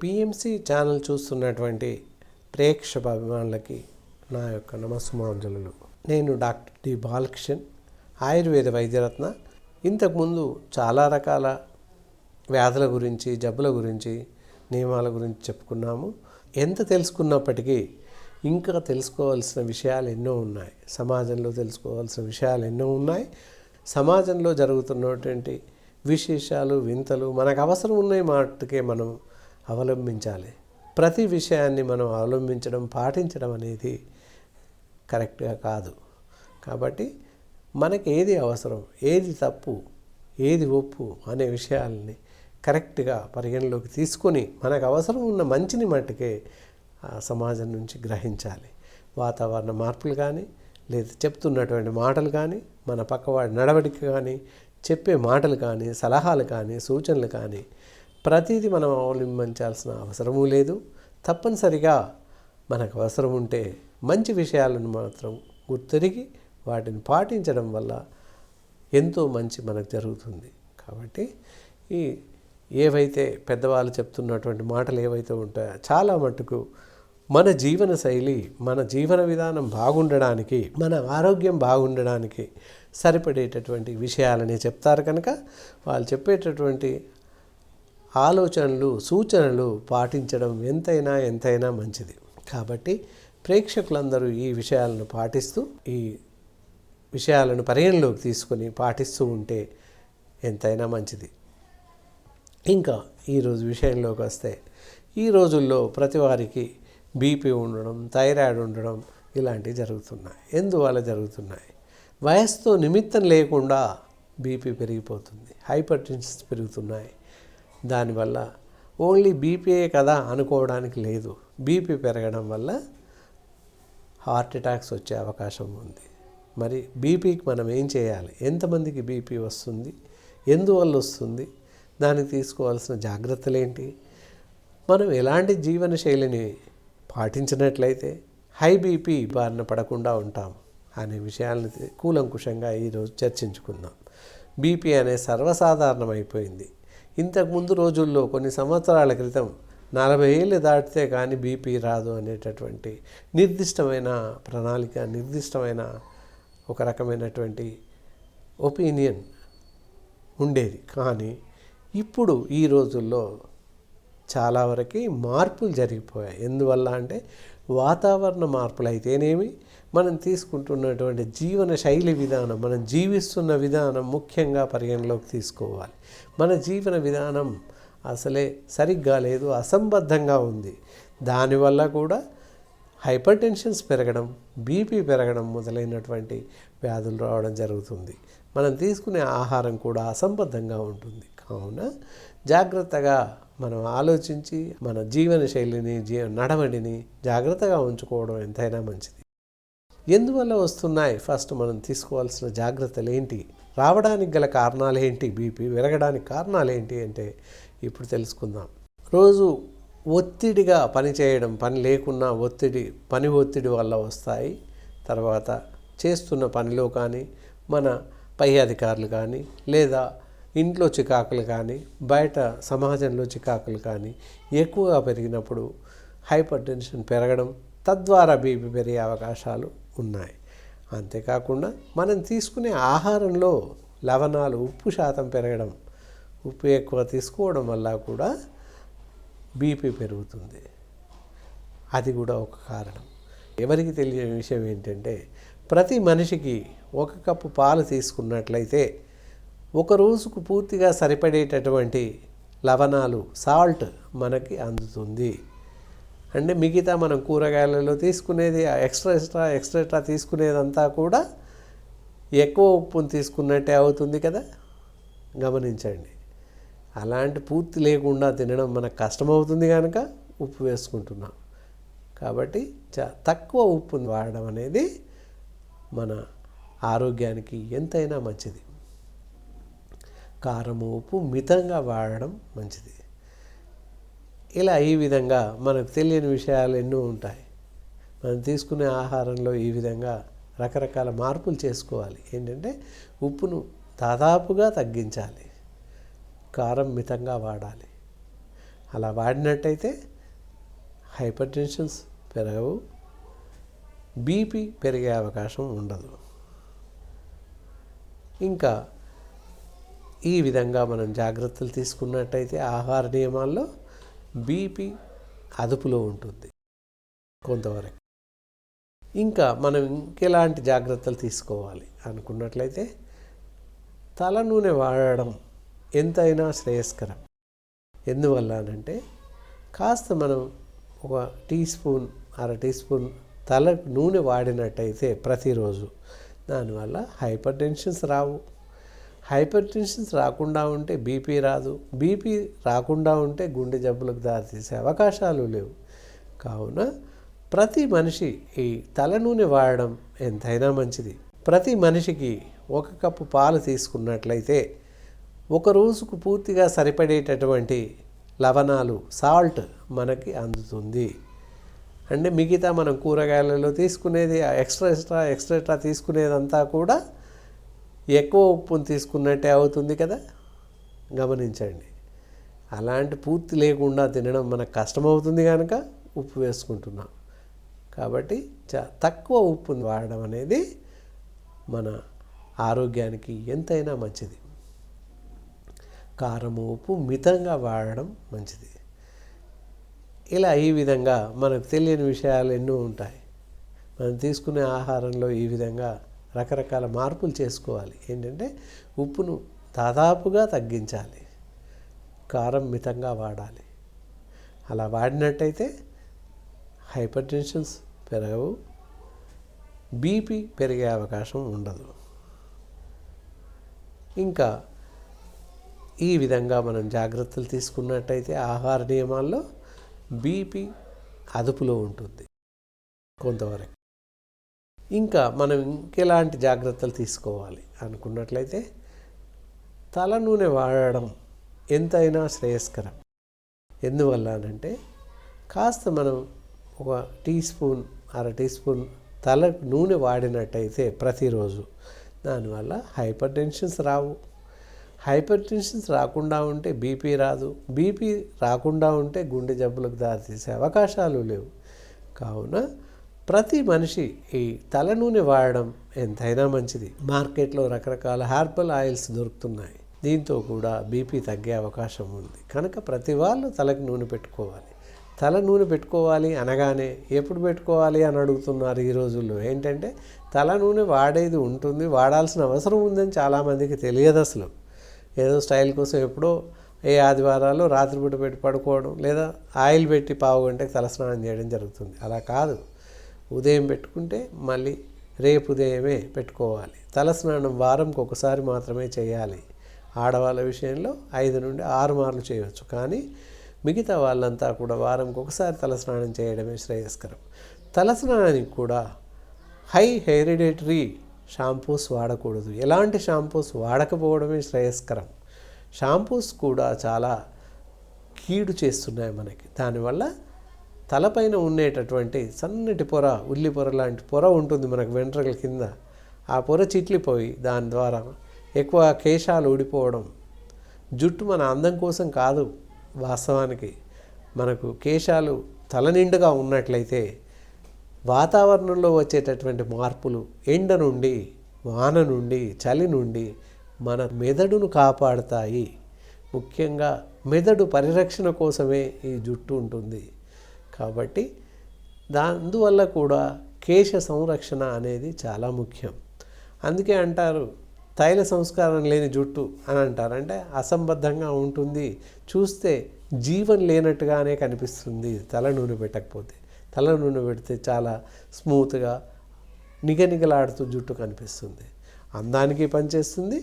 PMC channel చూస్తున్నటువంటి ప్రేక్షక అభిమానులకి నా యొక్క నమస్సుమాంజలు. నేను డాక్టర్ డి బాలకిషన్, ఆయుర్వేద వైద్యరత్న. ఇంతకుముందు చాలా రకాల వ్యాధుల గురించి, జబ్బుల గురించి, నియమాల గురించి చెప్పుకున్నాము. ఎంత తెలుసుకున్నప్పటికీ ఇంకా తెలుసుకోవాల్సిన విషయాలు ఎన్నో ఉన్నాయి. సమాజంలో తెలుసుకోవాల్సిన విషయాలు ఎన్నో ఉన్నాయి. సమాజంలో జరుగుతున్నటువంటి విశేషాలు, వింతలు మనకు అవసరం ఉన్నాయి మాటకే మనం అవలంబించాలి. ప్రతి విషయాన్ని మనం అవలంబించడం, పాటించడం అనేది కరెక్ట్గా కాదు. కాబట్టి మనకి ఏది అవసరం, ఏది తప్పు, ఏది ఒప్పు అనే విషయాలని కరెక్ట్గా పరిగణలోకి తీసుకొని మనకు అవసరం ఉన్న మంచిని మట్టుకే సమాజం నుంచి గ్రహించాలి. వాతావరణ మార్పులు కానీ, లేదా చెప్తున్నటువంటి మాటలు కానీ, మన పక్కవాడి నడవడిక కానీ, చెప్పే మాటలు కానీ, సలహాలు కానీ, సూచనలు కానీ ప్రతిదీ మనం అవలంబించాల్సిన అవసరమూ లేదు. తప్పనిసరిగా మనకు అవసరం ఉంటే మంచి విషయాలను మాత్రం గుర్తెరిగి వాటిని పాటించడం వల్ల ఎంతో మంచి మనకు జరుగుతుంది. కాబట్టి ఏవైతే పెద్దవాళ్ళు చెప్తున్నటువంటి మాటలు ఏవైతే ఉంటాయో చాలా మట్టుకు మన జీవన శైలి, మన జీవన విధానం బాగుండడానికి, మన ఆరోగ్యం బాగుండడానికి సరిపడేటటువంటి విషయాలని చెప్తారు. కనుక వాళ్ళు చెప్పేటటువంటి ఆలోచనలు, సూచనలు పాటించడం ఎంతైనా మంచిది. కాబట్టి ప్రేక్షకులందరూ ఈ విషయాలను పాటిస్తూ, ఈ విషయాలను పరిగణలోకి తీసుకొని పాటిస్తూ ఉంటే ఎంతైనా మంచిది. ఇంకా ఈరోజు విషయంలోకి వస్తే, ఈ రోజుల్లో ప్రతి వారికి బీపీ ఉండడం, థైరాయిడ్ ఉండడం ఇలాంటివి జరుగుతున్నాయి. ఎందువల్ల జరుగుతున్నాయి? వయసుతో నిమిత్తం లేకుండా బీపీ పెరిగిపోతుంది, హైపర్ టెన్షన్ పెరుగుతున్నాయి. దానివల్ల ఓన్లీ బీపీయే కదా అనుకోవడానికి లేదు. బీపీ పెరగడం వల్ల హార్ట్ అటాక్స్ వచ్చే అవకాశం ఉంది. మరి బీపీకి మనం ఏం చేయాలి? ఎంతమందికి బీపీ వస్తుంది? ఎందువల్ల వస్తుంది? దానికి తీసుకోవాల్సిన జాగ్రత్తలు ఏంటి? మనం ఎలాంటి జీవన శైలిని పాటించినట్లయితే హై బీపీ బారిన పడకుండా ఉంటాం అనే విషయాలను కూలంకుషంగా ఈరోజు చర్చించుకుందాం. బీపీ అనేది సర్వసాధారణమైపోయింది. ఇంతకుముందు రోజుల్లో కొన్ని సంవత్సరాల క్రితం 40 ఏళ్ళు దాటితే కానీ బీపీ రాదు అనేటటువంటి నిర్దిష్టమైన ప్రణాళిక, నిర్దిష్టమైన ఒక రకమైనటువంటి ఒపీనియన్ ఉండేది. కానీ ఇప్పుడు ఈ రోజుల్లో చాలా వరకు మార్పులు జరిగిపోయాయి. ఎందువల్ల అంటే వాతావరణ మార్పులు అయితేనేమి, మనం తీసుకుంటున్నటువంటి జీవన శైలి విధానం, మనం జీవిస్తున్న విధానం ముఖ్యంగా పరిగణలోకి తీసుకోవాలి. మన జీవన విధానం అసలే సరిగ్గా లేదు, అసంబద్ధంగా ఉంది. దానివల్ల కూడా హైపర్ టెన్షన్స్ పెరగడం, బీపీ పెరగడం మొదలైనటువంటి వ్యాధులు రావడం జరుగుతుంది. మనం తీసుకునే ఆహారం కూడా అసంబద్ధంగా ఉంటుంది. కావున జాగ్రత్తగా మనం ఆలోచించి మన జీవన శైలిని, నడవడిని జాగ్రత్తగా ఉంచుకోవడం ఎంతైనా మంచిది. ఎందువల్ల వస్తున్నాయి? ఫస్ట్ మనం తీసుకోవాల్సిన జాగ్రత్తలు ఏంటి? రావడానికి గల కారణాలు ఏంటి? బీపీ పెరగడానికి కారణాలు ఏంటి అంటే ఇప్పుడు తెలుసుకుందాం. రోజు ఒత్తిడిగా పనిచేయడం, పని లేకున్నా పని ఒత్తిడి వల్ల వస్తాయి. తర్వాత చేస్తున్న పనిలో కానీ, మన పై అధికారులు కానీ, లేదా ఇంట్లో చికాకులు కానీ, బయట సమాజంలో చికాకులు కానీ ఎక్కువగా పెరిగినప్పుడు హైపర్ టెన్షన్ పెరగడం, తద్వారా బీపీ పెరిగే అవకాశాలు ఉన్నాయి. అంతేకాకుండా మనం తీసుకునే ఆహారంలో లవణాలు, ఉప్పు శాతం పెరగడం, ఉప్పు ఎక్కువ తీసుకోవడం వల్ల కూడా బీపీ పెరుగుతుంది. అది కూడా ఒక కారణం. ఎవరికి తెలియని విషయం ఏంటంటే, ప్రతి మనిషికి 1 కప్పు పాలు తీసుకున్నట్లయితే ఒక రోజుకు పూర్తిగా సరిపడేటటువంటి లవణాలు, సాల్ట్ మనకి అందుతుంది. అంటే మిగతా మనం కూరగాయలలో తీసుకునేది ఎక్స్ట్రా తీసుకునేదంతా కూడా ఎక్కువ ఉప్పును తీసుకున్నట్టే అవుతుంది కదా. గమనించండి. అలాంటి పూర్తి లేకుండా తినడం మనకు కష్టమవుతుంది కనుక ఉప్పు వేసుకుంటున్నాం. కాబట్టి తక్కువ ఉప్పును వాడడం అనేది మన ఆరోగ్యానికి ఎంతైనా మంచిది. కారము, ఉప్పు మితంగా వాడడం మంచిది. ఇలా ఈ విధంగా మనకు తెలియని విషయాలు ఎన్నో ఉంటాయి. మనం తీసుకునే ఆహారంలో ఈ విధంగా రకరకాల మార్పులు చేసుకోవాలి. ఏంటంటే ఉప్పును దాదాపుగా తగ్గించాలి, కారం మితంగా వాడాలి. అలా వాడినట్టయితే హైపర్ టెన్షన్స్ పెరగవు, బీపీ పెరిగే అవకాశం ఉండదు. ఇంకా ఈ విధంగా మనం జాగ్రత్తలు తీసుకున్నట్టయితే ఆహార నియమాల్లో బీపీ అదుపులో ఉంటుంది కొంతవరకు. ఇంకా మనం ఇంకెలాంటి జాగ్రత్తలు తీసుకోవాలి అనుకున్నట్లయితే తల నూనె వాడడం ఎంతైనా శ్రేయస్కరం. ఎందువల్ల అంటే కాస్త మనం ఒక టీ స్పూన్, అర టీ స్పూన్ తల నూనె వాడినట్టయితే ప్రతిరోజు దానివల్ల హైపర్ టెన్షన్స్ రావు. హైపర్ టెన్షన్స్ రాకుండా ఉంటే బీపీ రాదు. బీపీ రాకుండా ఉంటే గుండె జబ్బులకు దారితీసే అవకాశాలు లేవు. కావున ప్రతి మనిషి ఈ తల నూనె వాడడం ఎంతైనా మంచిది. ప్రతి మనిషికి 1 కప్పు పాలు తీసుకున్నట్లయితే ఒక రోజుకు పూర్తిగా సరిపడేటటువంటి లవణాలు, సాల్ట్ మనకి అందుతుంది. అంటే మిగతా మనం కూరగాయలలో తీసుకునేది ఎక్స్ట్రా తీసుకునేదంతా కూడా ఎక్కువ ఉప్పును తీసుకున్నట్టే అవుతుంది కదా, గమనించండి. అలాంటి పూర్తి లేకుండా తినడం మనకు కష్టమవుతుంది కనుక ఉప్పు వేసుకుంటున్నాం. కాబట్టి తక్కువ ఉప్పుని వాడడం అనేది మన ఆరోగ్యానికి ఎంతైనా మంచిది. కారము, ఉప్పు మితంగా వాడడం మంచిది. ఇలా ఈ విధంగా మనకు తెలియని విషయాలు ఎన్నో ఉంటాయి. మనం తీసుకునే ఆహారంలో ఈ విధంగా రకరకాల మార్పులు చేసుకోవాలి. ఏంటంటే ఉప్పును దాదాపుగా తగ్గించాలి, కారం మితంగా వాడాలి. అలా వాడినట్టయితే హైపర్ టెన్షన్స్ పెరగవు, బీపీ పెరిగే అవకాశం ఉండదు. ఇంకా ఈ విధంగా మనం జాగ్రత్తలు తీసుకున్నట్టయితే ఆహార నియమాల్లో బీపీ అదుపులో ఉంటుంది కొంతవరకు. ఇంకా మనం ఇంకెలాంటి జాగ్రత్తలు తీసుకోవాలి అనుకున్నట్లయితే తల నూనె వాడడం ఎంతైనా శ్రేయస్కరం. ఎందువల్ల అంటే కాస్త మనం ఒక టీ స్పూన్, అర టీ స్పూన్ తల నూనె వాడినట్టయితే ప్రతిరోజు దానివల్ల హైపర్ టెన్షన్స్ రావు. హైపర్ టెన్షన్స్ రాకుండా ఉంటే బీపీ రాదు. బీపీ రాకుండా ఉంటే గుండె జబ్బులకు దారితీసే అవకాశాలు లేవు. కావున ప్రతి మనిషి ఈ తల నూనె వాడడం ఎంతైనా మంచిది. మార్కెట్లో రకరకాల హెర్బల్ ఆయిల్స్ దొరుకుతున్నాయి. దీంతో కూడా బీపీ తగ్గే అవకాశం ఉంది. కనుక ప్రతి వాళ్ళు తలకు నూనె పెట్టుకోవాలి. తల నూనె పెట్టుకోవాలి అనగానే ఎప్పుడు పెట్టుకోవాలి అని అడుగుతున్నారు ఈ రోజుల్లో. ఏంటంటే తల నూనె వాడేది ఉంటుంది, వాడాల్సిన అవసరం ఉందని చాలామందికి తెలియదు అసలు. ఏదో స్టైల్ కోసం ఎప్పుడో ఏ ఆదివారాలు రాత్రిపూట పెట్టి పడుకోవడం, లేదా ఆయిల్ పెట్టి పావు గంటకి తలస్నానం చేయడం జరుగుతుంది. అలా కాదు, ఉదయం పెట్టుకుంటే మళ్ళీ రేపు ఉదయమే పెట్టుకోవాలి. తలస్నానం వారంకి ఒకసారి మాత్రమే చేయాలి. ఆడవాళ్ళ విషయంలో 5 నుండి 6 మార్లు చేయవచ్చు. కానీ మిగతా వాళ్ళంతా కూడా వారంకి ఒకసారి తలస్నానం చేయడమే శ్రేయస్కరం. తలస్నానానికి కూడా హై హెరిడిటరీ షాంపూస్ వాడకూడదు. ఎలాంటి షాంపూస్ వాడకపోవడమే శ్రేయస్కరం. షాంపూస్ కూడా చాలా కీడు చేస్తున్నాయి మనకి. దానివల్ల తలపైన ఉండేటటువంటి సన్నటి పొర, ఉల్లి పొర లాంటి పొర ఉంటుంది మనకు వెంట్రుకల కింద. ఆ పొర చిట్లిపోయి దాని ద్వారా ఎక్కువ కేశాలు ఊడిపోవడం. జుట్టు మన అందం కోసం కాదు, వాస్తవానికి మనకు కేశాలు తల నిండుగా ఉన్నట్లయితే వాతావరణంలో వచ్చేటటువంటి మార్పులు, ఎండ నుండి, వాన నుండి, చలి నుండి మన మెదడును కాపాడుతాయి. ముఖ్యంగా మెదడు పరిరక్షణ కోసమే ఈ జుట్టు ఉంటుంది. కాబట్టి అందువల్ల కూడా కేశ సంరక్షణ అనేది చాలా ముఖ్యం. అందుకే అంటారు తైల సంస్కారం లేని జుట్టు అని అంటారు. అంటే అసంబద్ధంగా ఉంటుంది, చూస్తే జీవం లేనట్టుగానే కనిపిస్తుంది తల నూనె పెట్టకపోతే. తల నూనె పెడితే చాలా స్మూత్గా నిగనిగలాడుతూ జుట్టు కనిపిస్తుంది. అందానికి పనిచేస్తుంది,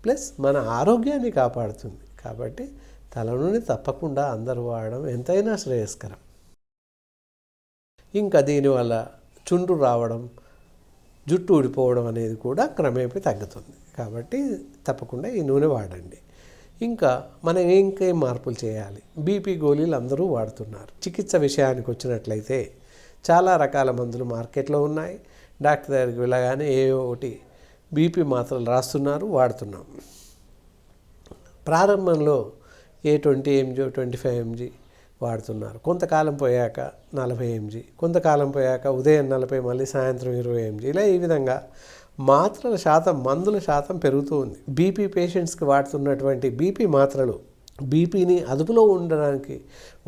ప్లస్ మన ఆరోగ్యాన్ని కాపాడుతుంది. కాబట్టి తల నూనె తప్పకుండా అందరూ వాడడం ఎంతైనా శ్రేయస్కరం. ఇంకా దీనివల్ల చుండ్రు రావడం, జుట్టు ఊడిపోవడం అనేది కూడా క్రమేపీ తగ్గుతుంది. కాబట్టి తప్పకుండా ఈ నూనె వాడండి. ఇంకా మనం ఇంకేం మార్పులు చేయాలి? బీపీ గోళీలు అందరూ వాడుతున్నారు. చికిత్స విషయానికి వచ్చినట్లయితే చాలా రకాల మందులు మార్కెట్లో ఉన్నాయి. డాక్టర్ దగ్గరికి వెళ్ళగానే ఏవో ఒకటి బీపీ మాత్రలు రాస్తున్నారు, వాడుతున్నాం. ప్రారంభంలో 20 mg 25 mg వాడుతున్నారు. కొంతకాలం పోయాక 40 mg, కొంతకాలం పోయాక ఉదయం 40, మళ్ళీ సాయంత్రం 20 mg, ఇలా ఈ విధంగా మాత్రల శాతం, మందుల శాతం పెరుగుతూ ఉంది. బీపీ పేషెంట్స్కి వాడుతున్నటువంటి బీపీ మాత్రలు, బీపీని అదుపులో ఉండడానికి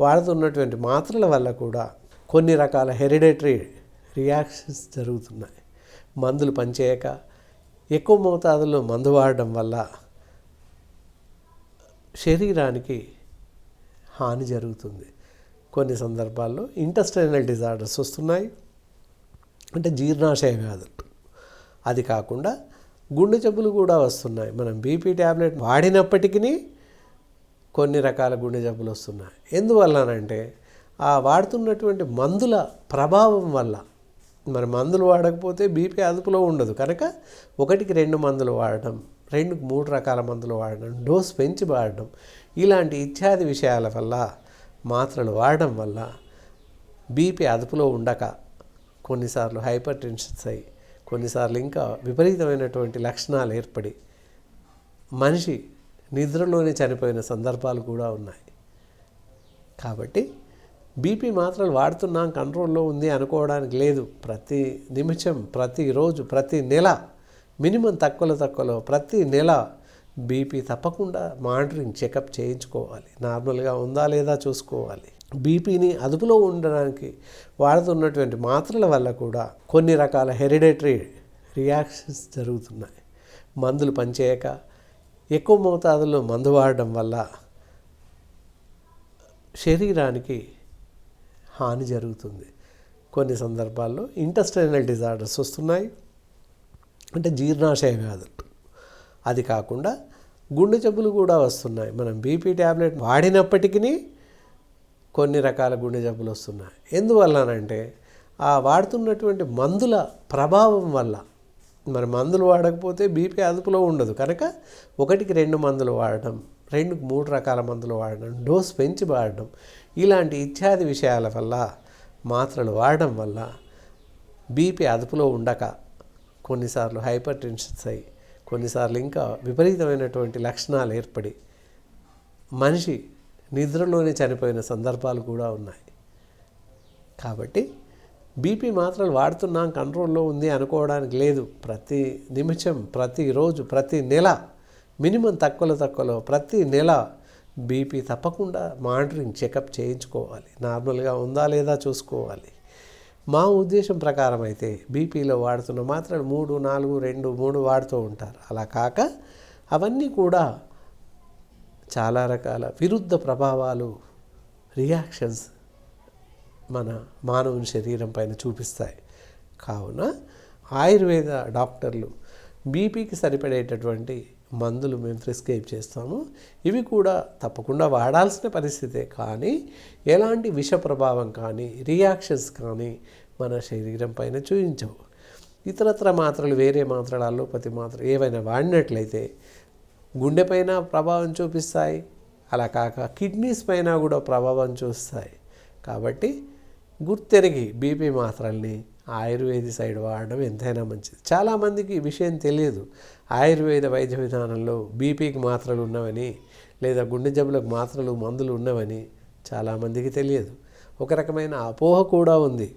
వాడుతున్నటువంటి మాత్రల వల్ల కూడా కొన్ని రకాల హెరిడిటరీ రియాక్షన్స్ జరుగుతున్నాయి. మందులు పనిచేయక ఎక్కువ మోతాదులో మందు వాడడం వల్ల శరీరానికి హాని జరుగుతుంది. కొన్ని సందర్భాల్లో ఇంటెస్టైనల్ డిజార్డర్స్ వస్తున్నాయి, అంటే జీర్ణాశయ వ్యాధులు. అది కాకుండా గుండె జబ్బులు కూడా వస్తున్నాయి. మనం బీపీ ట్యాబ్లెట్ వాడినప్పటికీ కొన్ని రకాల గుండె జబ్బులు వస్తున్నాయి. ఎందువల్లనంటే ఆ వాడుతున్నటువంటి మందుల ప్రభావం వల్ల. మరి మందులు వాడకపోతే బీపీ అదుపులో ఉండదు కనుక 1కి 2 మందులు వాడడం, 2కి 3 రకాల మందులు వాడడం, డోస్ పెంచి వాడడం, ఇలాంటి ఇత్యాది విషయాల వల్ల, మాత్రలు వాడడం వల్ల బీపీ అదుపులో ఉండక కొన్నిసార్లు హైపర్ టెన్షన్స్ అయ్యి, కొన్నిసార్లు ఇంకా విపరీతమైనటువంటి లక్షణాలు ఏర్పడి మనిషి నిద్రలోనే చనిపోయిన సందర్భాలు కూడా ఉన్నాయి. కాబట్టి బీపీ మాత్రలు వాడుతున్నాం, కంట్రోల్లో ఉంది అనుకోవడానికి లేదు. ప్రతి నిమిషం, ప్రతిరోజు, ప్రతి నెల, మినిమం తక్కువలో ప్రతి నెల బీపీ తప్పకుండా మానిటరింగ్ చెకప్ చేయించుకోవాలి. నార్మల్గా ఉందా లేదా చూసుకోవాలి. బీపీని అదుపులో ఉండడానికి వాడుతున్నటువంటి మాత్రల వల్ల కూడా కొన్ని రకాల హెరిడిటరీ రియాక్షన్స్ జరుగుతున్నాయి. మందులు పనిచేయక ఎక్కువ మోతాదులో మందు వాడడం వల్ల శరీరానికి హాని జరుగుతుంది. కొన్ని సందర్భాల్లో ఇంటెస్టైనల్ డిజార్డర్స్ వస్తున్నాయి, అంటే జీర్ణాశయ వ్యాధులు. అది కాకుండా గుండె జబ్బులు కూడా వస్తున్నాయి. మనం బీపీ ట్యాబ్లెట్ వాడినప్పటికీ కొన్ని రకాల గుండె జబ్బులు వస్తున్నాయి. ఎందువల్లనంటే ఆ వాడుతున్నటువంటి మందుల ప్రభావం వల్ల. మరి మందులు వాడకపోతే బీపీ అదుపులో ఉండదు కనుక 1కి 2 మందులు వాడడం, 2కి 3 రకాల మందులు వాడడం, డోస్ పెంచి వాడడం, ఇలాంటి ఇత్యాది విషయాల వల్ల, మాత్రలు వాడడం వల్ల బీపీ అదుపులో ఉండక కొన్నిసార్లు హైపర్ టెన్షన్స్ అయ్యి, కొన్నిసార్లు ఇంకా విపరీతమైనటువంటి లక్షణాలు ఏర్పడి మనిషి నిద్రలోనే చనిపోయిన సందర్భాలు కూడా ఉన్నాయి. కాబట్టి బీపీ మాత్రలు వాడుతున్నాం, కంట్రోల్లో ఉంది అనుకోవడానికి లేదు. ప్రతి నిమిషం, ప్రతిరోజు, ప్రతి నెల, మినిమం తక్కువలో ప్రతి నెల బీపీ తప్పకుండా మానిటరింగ్ చెకప్ చేయించుకోవాలి. నార్మల్గా ఉందా లేదా చూసుకోవాలి. మా ఉద్దేశం ప్రకారం అయితే బీపీలో వాడుతున్న మాత్రలు 3, 4, 2, 3 వాడుతూ ఉంటారు. అలా కాక అవన్నీ కూడా చాలా రకాల విరుద్ధ ప్రభావాలు, రియాక్షన్స్ మన మానవుని శరీరం పైన చూపిస్తాయి. కావున ఆయుర్వేద డాక్టర్లు బీపీకి సరిపడేటటువంటి మందులు మేము ప్రిస్క్రైబ్ చేస్తాము. ఇవి కూడా తప్పకుండా వాడాల్సిన పరిస్థితే, కానీ ఎలాంటి విష ప్రభావం కానీ, రియాక్షన్స్ కానీ మన శరీరం పైన చూపించవు. ఇతరత్ర మాత్రలు, వేరే మాత్రలు, అల్లోపతి మాత్రలు ఏవైనా వాడినట్లయితే గుండె పైన ప్రభావం చూపిస్తాయి. అలా కాక కిడ్నీస్ పైన కూడా ప్రభావం చూస్తాయి. కాబట్టి గుర్తెరిగి బీపీ మాత్రల్ని ఆయుర్వేద సైడ్ వాడడం ఎంతైనా మంచిది. చాలామందికి ఈ విషయం తెలియదు. ఆయుర్వేద వైద్య విధానంలో బీపీకి మాత్రలు ఉన్నవని, లేదా గుండె జబ్బులకు మాత్రలు, మందులు ఉన్నవని చాలామందికి తెలియదు. ఒక రకమైన అపోహ కూడా ఉంది.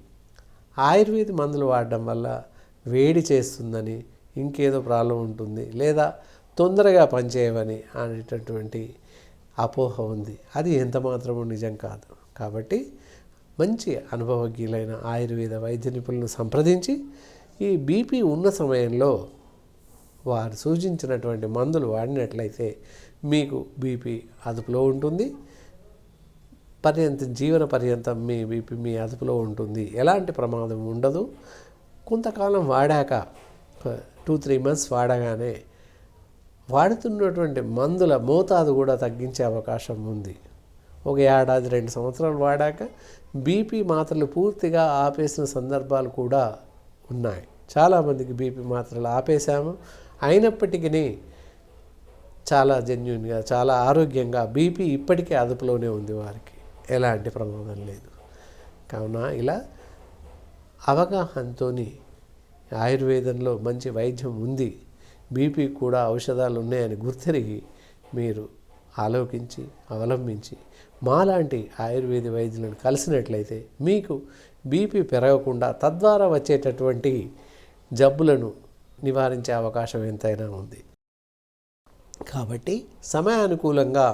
ఆయుర్వేద మందులు వాడడం వల్ల వేడి చేస్తుందని, ఇంకేదో ప్రాబ్లం ఉంటుంది, లేదా తొందరగా పనిచేయవని అనేటటువంటి అపోహ ఉంది. అది ఎంత మాత్రమూ నిజం కాదు. కాబట్టి మంచి అనుభవజ్ఞులైన ఆయుర్వేద వైద్య నిపుణులను సంప్రదించి ఈ బీపీ ఉన్న సమయంలో వారు సూచించినటువంటి మందులు వాడినట్లయితే మీకు బీపీ అదుపులో ఉంటుంది. జీవన పర్యంతం మీ బీపీ మీ అదుపులో ఉంటుంది. ఎలాంటి ప్రమాదం ఉండదు. కొంతకాలం వాడాక 2-3 months వాడగానే వాడుతున్నటువంటి మందుల మోతాదు కూడా తగ్గించే అవకాశం ఉంది. ఒక 1-2 సంవత్సరాలు వాడాక బీపీ మాత్రలు పూర్తిగా ఆపేసిన సందర్భాలు కూడా ఉన్నాయి. చాలామందికి బీపీ మాత్రలు ఆపేశాము, అయినప్పటికీ చాలా జెన్యూన్గా, చాలా ఆరోగ్యంగా బీపీ ఇప్పటికీ అదుపులోనే ఉంది. వారికి ఎలాంటి ప్రమాదం లేదు. కావున ఇలా అవగాహనతో ఆయుర్వేదంలో మంచి వైద్యం ఉంది, బీపీ కూడా ఔషధాలు ఉన్నాయని గుర్తెరిగి మీరు ఆలోచించి అవలంబించి మాలాంటి ఆయుర్వేద వైద్యులను కలిసినట్లయితే మీకు బీపీ పెరగకుండా తద్వారా వచ్చేటటువంటి జబ్బులను నివారించే అవకాశం ఎంతైనా ఉంది. కాబట్టి సమయానుకూలంగా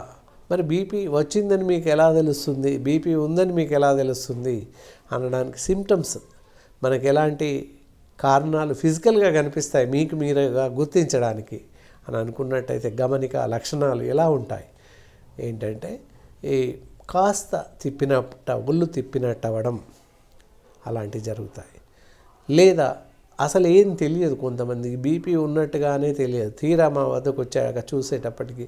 మరి బీపీ వచ్చిందని మీకు ఎలా తెలుస్తుంది, బీపీ ఉందని మీకు ఎలా తెలుస్తుంది అనడానికి సిమ్టమ్స్ మనకు ఎలాంటి కారణాలు ఫిజికల్గా కనిపిస్తాయి మీకు మీరుగా గుర్తించడానికి అని అనుకున్నట్టయితే గమనిక లక్షణాలు ఎలా ఉంటాయి ఏంటంటే, ఈ కాస్త ఒళ్ళు తిప్పినట్టు అవ్వడం అలాంటివి జరుగుతాయి. లేదా అసలు ఏం తెలియదు, కొంతమందికి బీపీ ఉన్నట్టుగానే తెలియదు. తీరా మా వద్దకు వచ్చాక చూసేటప్పటికి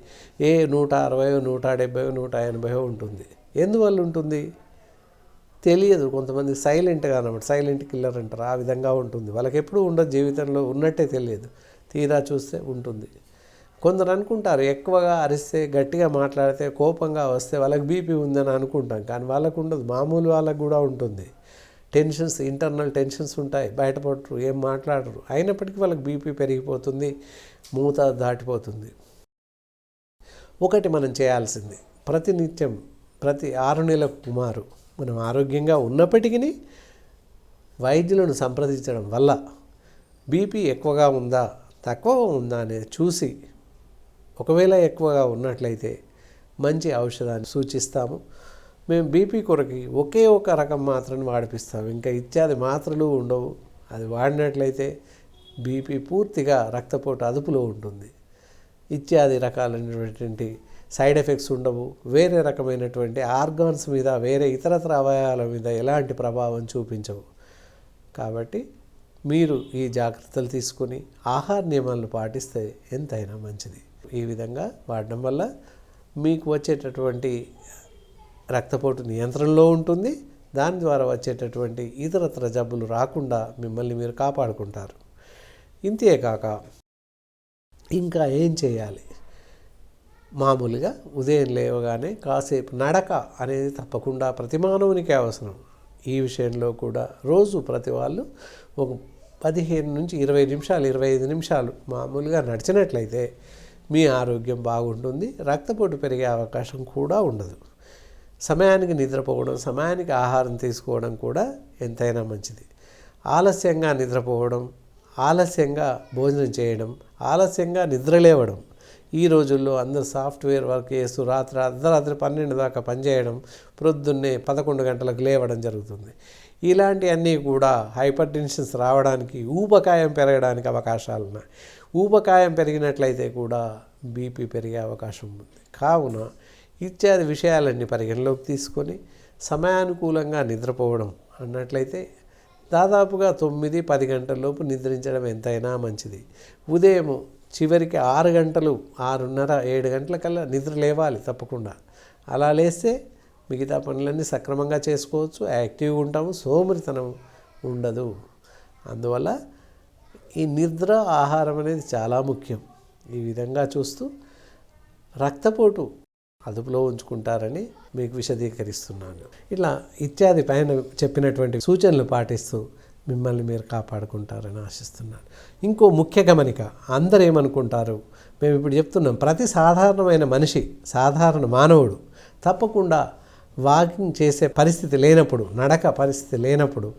160, 170, 180 ఉంటుంది. ఎందువల్ల ఉంటుంది తెలియదు. కొంతమంది సైలెంట్గా అన్నమాట, సైలెంట్ కిల్లర్ అంటారు, ఆ విధంగా ఉంటుంది. వాళ్ళకి ఎప్పుడూ ఉండదు, జీవితంలో ఉన్నట్టే తెలియదు, తీరా చూస్తే ఉంటుంది. కొందరు అనుకుంటారు ఎక్కువగా అరిస్తే, గట్టిగా మాట్లాడితే, కోపంగా వస్తే వాళ్ళకి బీపీ ఉందని అనుకుంటాం, కానీ వాళ్ళకు ఉండదు. మామూలు వాళ్ళకు కూడా ఉంటుంది. టెన్షన్స్, ఇంటర్నల్ టెన్షన్స్ ఉంటాయి, బయటపడరు, ఏం మాట్లాడరు, అయినప్పటికీ వాళ్ళకి బీపీ పెరిగిపోతుంది, మూత దాటిపోతుంది. ఒకటి మనం చేయాల్సింది, ప్రతినిత్యం ప్రతి 6 నెలలకు మారు మనం ఆరోగ్యంగా ఉన్నప్పటికీ వైద్యులను సంప్రదించడం వల్ల బీపీ ఎక్కువగా ఉందా తక్కువగా ఉందా అనేది చూసి, ఒకవేళ ఎక్కువగా ఉన్నట్లయితే మంచి ఔషధాన్ని సూచిస్తాము. మేము బీపీ కొరకి ఒకే ఒక రకం మాత్రను వాడిపిస్తాము, ఇంకా ఇత్యాది మాత్రలు ఉండవు. అది వాడినట్లయితే బీపీ పూర్తిగా రక్తపోటు అదుపులో ఉంటుంది. ఇత్యాది రకాలైనటువంటి సైడ్ ఎఫెక్ట్స్ ఉండవు. వేరే రకమైనటువంటి ఆర్గాన్స్ మీద, వేరే ఇతరత్ర అవయవాల మీద ఎలాంటి ప్రభావం చూపించవు. కాబట్టి మీరు ఈ జాగ్రత్తలు తీసుకొని ఆహార నియమాలను పాటిస్తే ఎంతైనా మంచిది. ఈ విధంగా వాడడం వల్ల మీకు వచ్చేటటువంటి రక్తపోటు నియంత్రణలో ఉంటుంది. దాని ద్వారా వచ్చేటటువంటి ఇతరత్ర జబ్బులు రాకుండా మిమ్మల్ని మీరు కాపాడుకుంటారు. ఇంతేకాక ఇంకా ఏం చేయాలి? మామూలుగా ఉదయం లేవగానే కాసేపు నడక అనేది తప్పకుండా ప్రతి మానవునికి అవసరం. ఈ విషయంలో కూడా రోజు ప్రతి వాళ్ళు ఒక 15 నుంచి 20 నిమిషాలు, 25 నిమిషాలు మామూలుగా నడిచినట్లయితే మీ ఆరోగ్యం బాగుంటుంది. రక్తపోటు పెరిగే అవకాశం కూడా ఉండదు. సమయానికి నిద్రపోవడం, సమయానికి ఆహారం తీసుకోవడం కూడా ఎంతైనా మంచిది. ఆలస్యంగా నిద్రపోవడం, ఆలస్యంగా భోజనం చేయడం, ఆలస్యంగా నిద్రలేవడం, ఈ రోజుల్లో అందరూ సాఫ్ట్వేర్ వర్క్ చేస్తూ అర్ధరాత్రి 12 దాకా పనిచేయడం, ప్రొద్దున్నే 11 గంటలకు లేవడం జరుగుతుంది. ఇలాంటివన్నీ కూడా హైపర్ టెన్షన్స్ రావడానికి, ఊబకాయం పెరగడానికి అవకాశాలు ఉన్నాయి. ఊబకాయం పెరిగినట్లయితే కూడా బీపీ పెరిగే అవకాశం ఉంది. కావున ఇత్యాది విషయాలన్నీ పరిగణలోకి తీసుకొని సమయానుకూలంగా నిద్రపోవడం అన్నట్లయితే దాదాపుగా 9-10 గంటలలోపు నిద్రించడం ఎంతైనా మంచిది. ఉదయం చివరికి 6 గంటలు, 6:30, 7 గంటలకల్లా నిద్ర లేవాలి తప్పకుండా. అలా లేస్తే మిగతా పనులన్నీ సక్రమంగా చేసుకోవచ్చు, యాక్టివ్గా ఉంటాము, సోమరితనం ఉండదు. అందువల్ల ఈ నిద్ర, ఆహారం అనేది చాలా ముఖ్యం. ఈ విధంగా చూస్తూ రక్తపోటు అదుపులో ఉంచుకుంటారని మీకు విశదీకరిస్తున్నాను. ఇలా ఇత్యాది పైన చెప్పినటువంటి సూచనలు పాటిస్తూ మిమ్మల్ని మీరు కాపాడుకుంటారని ఆశిస్తున్నాను. ఇంకో ముఖ్య గమనిక, అందరూ ఏమనుకుంటారు, మేము ఇప్పుడు చెప్తున్నాం, ప్రతి సాధారణమైన మనిషి, సాధారణ మానవుడు తప్పకుండా వాకింగ్ చేసే పరిస్థితి లేనప్పుడు, నడక పరిస్థితి లేనప్పుడు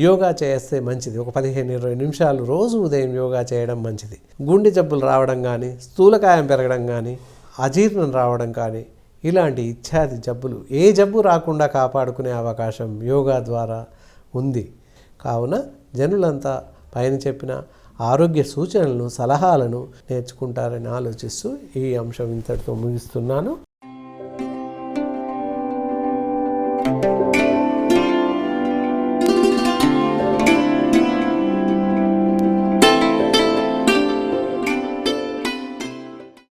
యోగా చేస్తే మంచిది. ఒక 15-20 నిమిషాలు రోజు ఉదయం యోగా చేయడం మంచిది. గుండె జబ్బులు రావడం కానీ, స్థూలకాయం పెరగడం కానీ, అజీర్ణం రావడం కానీ, ఇలాంటి ఇత్యాది జబ్బులు ఏ జబ్బు రాకుండా కాపాడుకునే అవకాశం యోగా ద్వారా ఉంది. కావున జనులంతా పైన చెప్పిన ఆరోగ్య సూచనలను, సలహాలను నేర్చుకుంటారని ఆలోచిస్తూ ఈ అంశం ఇంతటితో ముగిస్తున్నాను.